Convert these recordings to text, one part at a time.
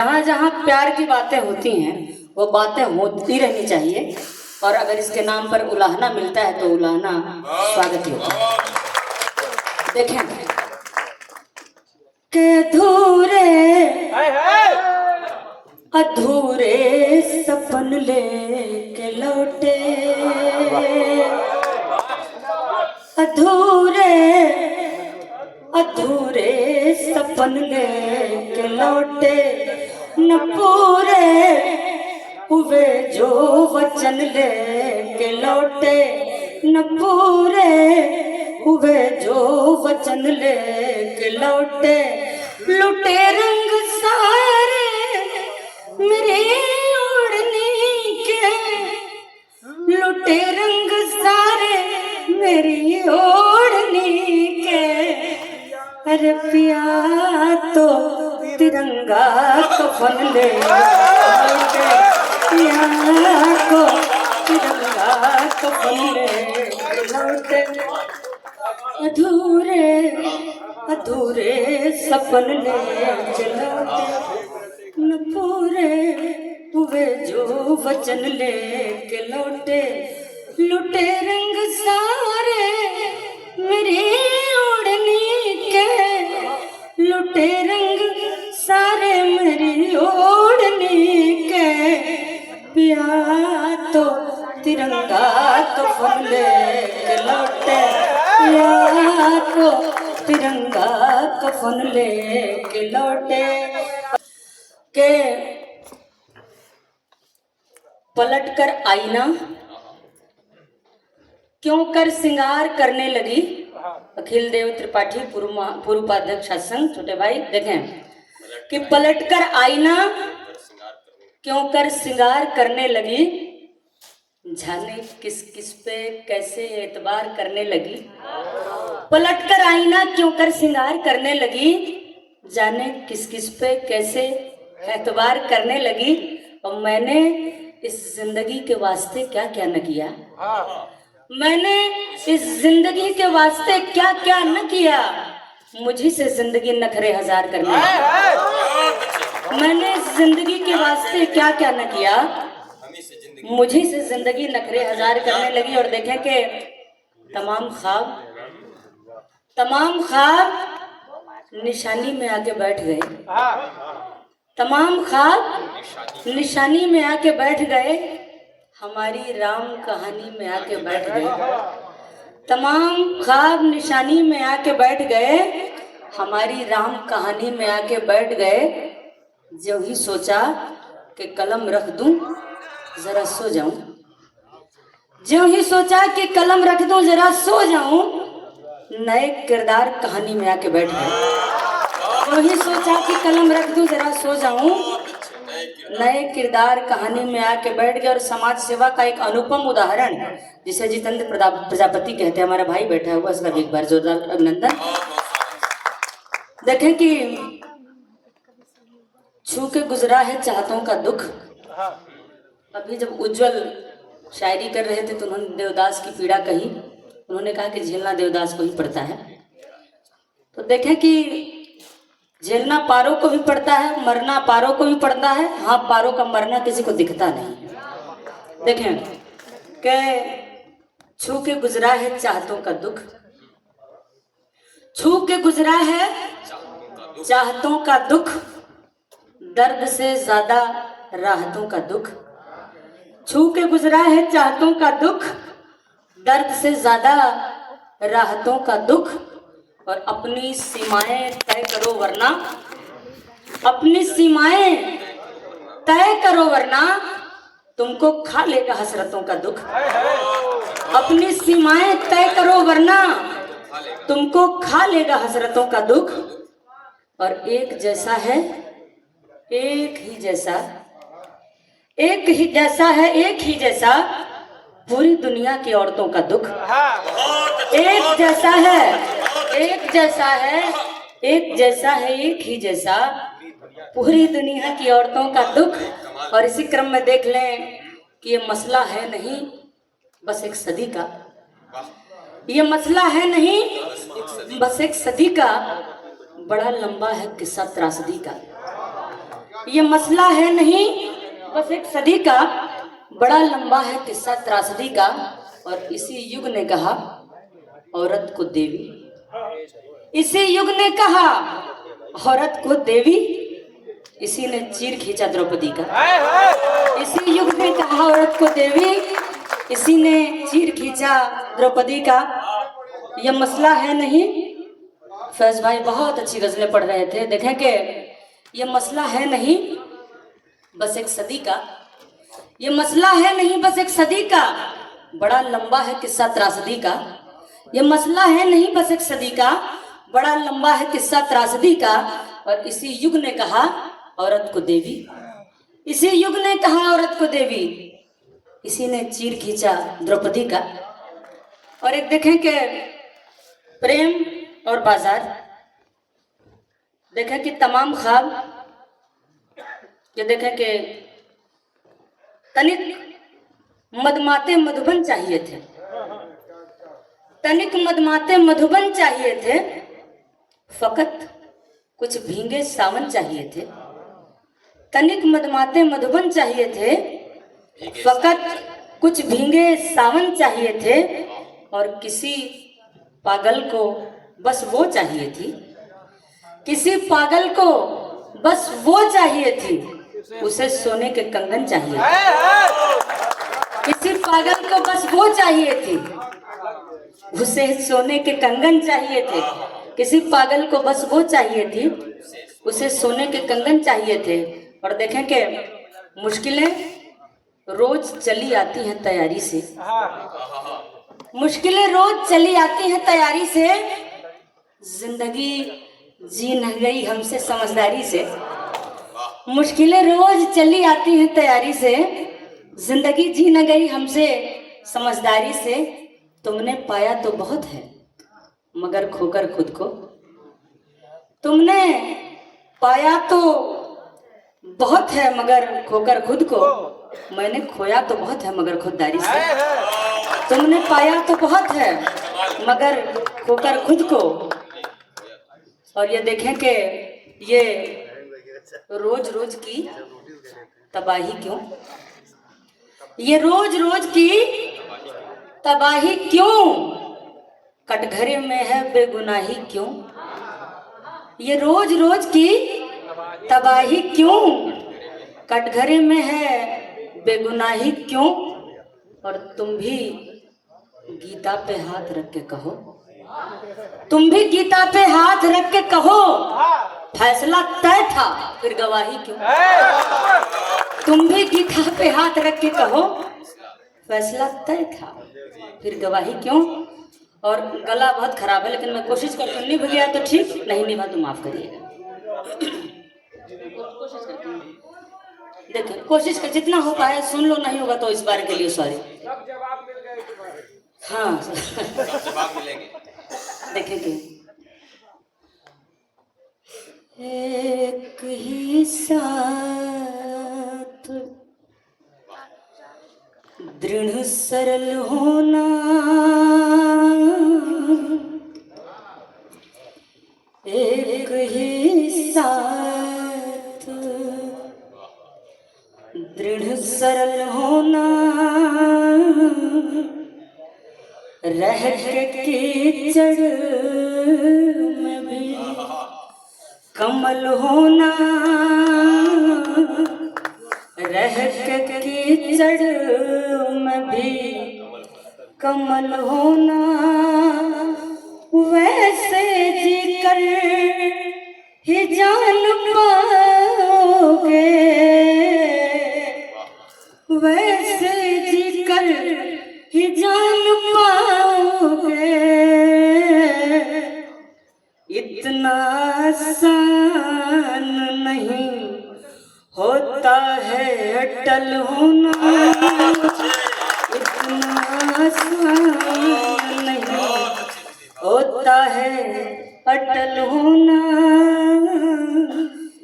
जहाँ जहाँ प्यार की बातें होती हैं वो बातें होती रहनी चाहिए, और अगर इसके नाम पर उलाहना मिलता है तो उलाहना स्वागत ही होता है। देखें के अधूरे सपन लेके लौटे, अधूरे सपन लेके लौटे, न पूरे हुए जो वचन लेके लौटे, न पूरे हुए जो वचन लेके लौटे। लुटे रंग सारे मेरे ओढ़ने के, लुटे रंग सारे मेरी ओढ़ने के। अरे पिया तो तिरंगा कफन ले लौटे, पिया को तिरंगा कफन ले लौटे। अधूरे सपन ले लौटे, न पूरे हुए जो वचन लेके लौटे। लुटे रंग सारे मेरे ओढ़ने के, लुटे रंग सारे मेरी ओढ़ने के। पिया तो तिरंगा कफन लेके लौटे, पिया को तिरंगा कफन लेके लौटे। के पलटकर आईना क्यों कर सिंगार करने लगी। अखिल देव त्रिपाठी पूर्व उपाध्यक्ष संघ, छोटे भाई। देखें कि पलटकर आईना क्यों कर सिंगार करने लगी, जाने किस किस पे कैसे एतबार करने लगी। पलटकर आईना क्यों कर सिंगार करने लगी, जाने किस किस पे कैसे एतबार करने लगी। और मैंने इस जिंदगी के वास्ते क्या क्या न किया, मैंने इस जिंदगी के वास्ते क्या क्या न किया। मुझी से जिंदगी नखरे हजार करने लगी। मैंने इस जिंदगी के वास्ते क्या क्या न किया, मुझी से जिंदगी नखरे हजार करने लगी। और देखें कि तमाम ख्वाब निशानी में आके बैठ गए, तमाम ख्वाब निशानी में आके बैठ गए, हमारी राम कहानी में आके बैठ गए। तमाम ख्वाब निशानी में आके बैठ गए, हमारी राम कहानी में आके बैठ गए। जो ही सोचा कि कलम रख दूं जरा सो जाऊं, जो ही सोचा कि कलम रख दूं जरा सो जाऊं, नए किरदार कहानी में आके बैठ गए। जो ही सोचा कि कलम रख दूं जरा सो जाऊं, नए किरदार कहानी में आके बैठ गए। और समाज सेवा का एक अनुपम उदाहरण जिसे जितेंद्र प्रजापति कहते हैं, हमारा भाई बैठा हुआ, इसका भी एक बार जोरदार अभिनंदन। देखें कि छू के गुजरा है चाहतों का दुख। अभी जब उज्जवल शायरी कर रहे थे तो उन्होंने देवदास की पीड़ा कही। उन्होंने कहा कि झेलना देवदास को ही पड़ता है। तो देखें कि झेलना पारों को भी पड़ता है, मरना पारों को भी पड़ता है। हाँ, पारों का मरना किसी को दिखता नहीं। देखें कि छू के गुजरा है चाहतों का दुख, छू के गुजरा है चाहतों का दुख, दर्द से ज्यादा राहतों का दुख। छू के गुजरा है चाहतों का दुख, दर्द से ज्यादा राहतों का दुख। और अपनी सीमाएं तय करो वरना, अपनी सीमाएं तय करो वरना तुमको खा लेगा हसरतों का दुख। अपनी सीमाएं तय करो वरना तुमको खा लेगा हसरतों का दुख। और एक जैसा है, एक ही जैसा, एक ही जैसा है, एक ही जैसा पूरी दुनिया की औरतों का दुख। एक जैसा है, एक जैसा है, एक जैसा है, एक ही जैसा पूरी दुनिया की औरतों का दुख। और इसी क्रम में देख लें कि ये मसला है नहीं बस एक सदी का, ये मसला है नहीं बस एक सदी का, बड़ा लंबा है किस्सा त्रासदी का। ये मसला है नहीं बस एक सदी का, बड़ा लंबा है किस्सा त्रासदी का। और इसी युग ने कहा औरत को देवी, इसी युग ने कहा औरत को देवी, इसी ने चीर खींचा द्रौपदी का। इसी युग ने कहा औरत को देवी, इसी ने चीर खींचा द्रौपदी का। यह मसला है नहीं। फैज भाई बहुत अच्छी गजलें पढ़ रहे थे। देखें कि यह मसला है नहीं बस एक सदी का, ये मसला है नहीं बस एक सदी का, बड़ा लंबा है किस्सा त्रासदी का। ये मसला है नहीं बस एक सदी का, बड़ा लंबा है किस्सा त्रासदी का। और इसी युग ने कहा औरत को देवी, इसी युग ने कहा औरत को देवी, इसी ने चीर खींचा द्रौपदी का। और एक देखें कि प्रेम और बाजार, देखें कि तमाम ख्वाब, ये देखें कि तनिक मदमाते मधुबन चाहिए थे, तनिक मदमाते मधुबन चाहिए थे, फकत कुछ भींगे सावन चाहिए थे। तनिक मदमाते मधुबन चाहिए थे, फकत कुछ भींगे सावन चाहिए थे। और किसी पागल को बस वो चाहिए थी, किसी पागल को बस वो चाहिए थी, उसे सोने के कंगन चाहिए। किसी पागल को बस वो चाहिए थी, उसे सोने के कंगन चाहिए थे। किसी पागल को बस वो चाहिए थी, उसे सोने के कंगन चाहिए थे। और देखें कि मुश्किलें रोज चली आती हैं तैयारी से, मुश्किलें रोज चली आती हैं तैयारी से, जिंदगी जी न गई हमसे समझदारी से। मुश्किलें रोज चली आती हैं तैयारी से, जिंदगी जी न गई हमसे समझदारी से। तुमने पाया तो बहुत है मगर खोकर खुद को, तुमने पाया तो बहुत है मगर खोकर खुद को, मैंने खोया तो बहुत है मगर खुददारी से। तुमने पाया तो बहुत है मगर खोकर खुद को। और ये देखें कि ये रोज रोज की तबाही क्यों, ये रोज रोज की तबाही क्यों, कटघरे में है बेगुनाही क्यों। ये रोज रोज की तबाही क्यों, कटघरे में है बेगुनाही क्यों। और तुम भी गीता पे हाथ रख के कहो, तुम भी गीता पे हाथ रख के कहो, फैसला तय था फिर गवाही क्यों। तुम भी गीता पे हाथ रख के कहो, फैसला तय था फिर गवाही क्यों। और गला बहुत खराब है लेकिन मैं कोशिश करती हूँ, निभ गया तो ठीक, नहीं निभा तो माफ करिएगा। कोशिश करती हूँ, देखिए कोशिश कर, जितना हो पाए सुन लो, नहीं होगा तो इस बार के लिए सॉरी। हाँ देखेंगे एक ही साथ दृढ़ सरल होना, एक ही साथ दृढ़ सरल होना, रह के कीचड़ में भी कमल होना, रह के कीचड़ में भी कमल होना, वैसे जी कर ही जान पाओगे, वैसे जी कर ही जान पाओगे, इतना आसान नहीं होता है अटल होना, इतना आसान नहीं होता है अटल होना,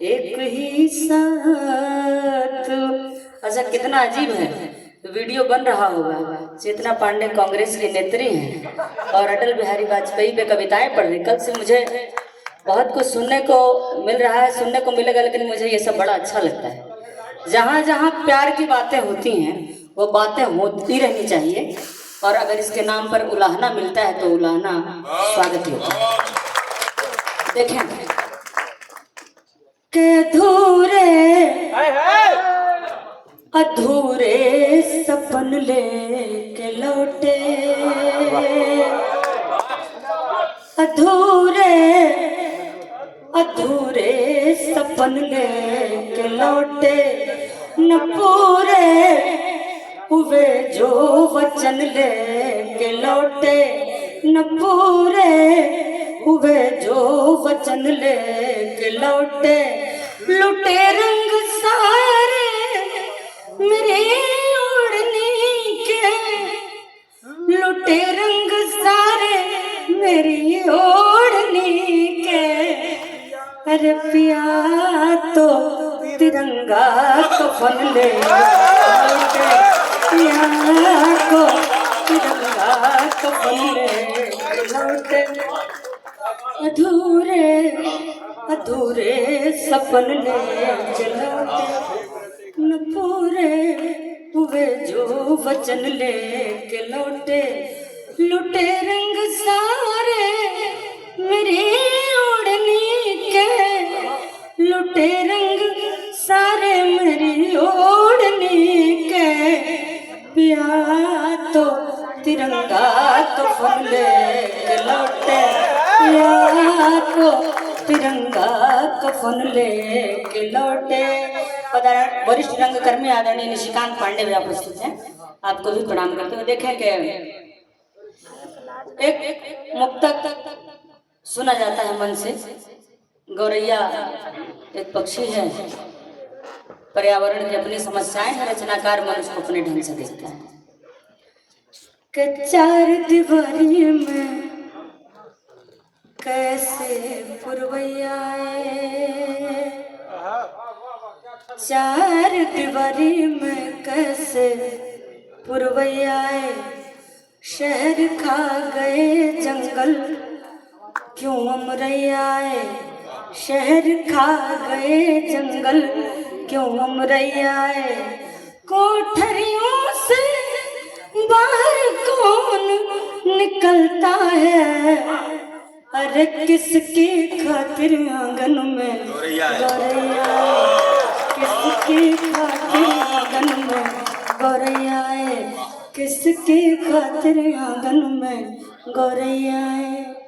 एक ही साथ। अच्छा कितना अजीब है, वीडियो बन रहा होगा। चेतना पांडे कांग्रेस की नेत्री हैं और अटल बिहारी वाजपेयी पे कविताएं पढ़ रही। कल से मुझे बहुत कुछ सुनने को मिल रहा है, सुनने को मिलेगा, लेकिन मुझे ये सब बड़ा अच्छा लगता है। जहाँ जहाँ प्यार की बातें होती हैं वो बातें होती रहनी चाहिए, और अगर इसके नाम पर उलाहना मिलता है तो उलाहना स्वागत होता है। देखें के अधूरे सपन लेके लौटे, अधूरे सपन लेके लौटे, न पूरे हुए जो वचन लेके लौटे, न पूरे हुए जो वचन लेके लौटे। लुटे रंग सारे मेरे ओढ़ने के, लुटे रंग सारे मेरी ओढ़ने के। अरे पिया तो तिरंगा कफन ले लौटे, पिया को तिरंगा कफन ले लौटे। अधूरे सपन ले लौटे, न पूरे हुए जो वचन लेके लौटे। लुटे रंग सारे मेरे ओढ़ने के, लुटे रंग सारे मेरी ओढ़ने के। पिया तो तिरंगा कफन लेके लौटे, पिया को तिरंगा कफन लेके लौटे। वरिष्ठ रंगकर्मी आदरणीय निशिकांत पांडे भी उपस्थित हैं, आपको भी प्रणाम करते हुए। देखें कि एक मुक्तक सुना जाता है मन से। गौरैया एक पक्षी है, पर्यावरण की अपनी समस्याएं हैं, रचनाकार मनुष्य को अपने ढंग से देखता है। कि चार दीवारी में कैसे पुरवैया आए, चार दीवारी में कैसे पुरवैया आए। शहर खा गए जंगल क्यों अमरैया आए, शहर खा गए जंगल क्यों अमरैया आए। कोठरियों से बाहर कौन निकलता है, अरे किसकी खातिर आंगन में गौरैया, किसकी खातिर आंगन में गौरैया है, किसकी खातिर आंगन में गौरैया है।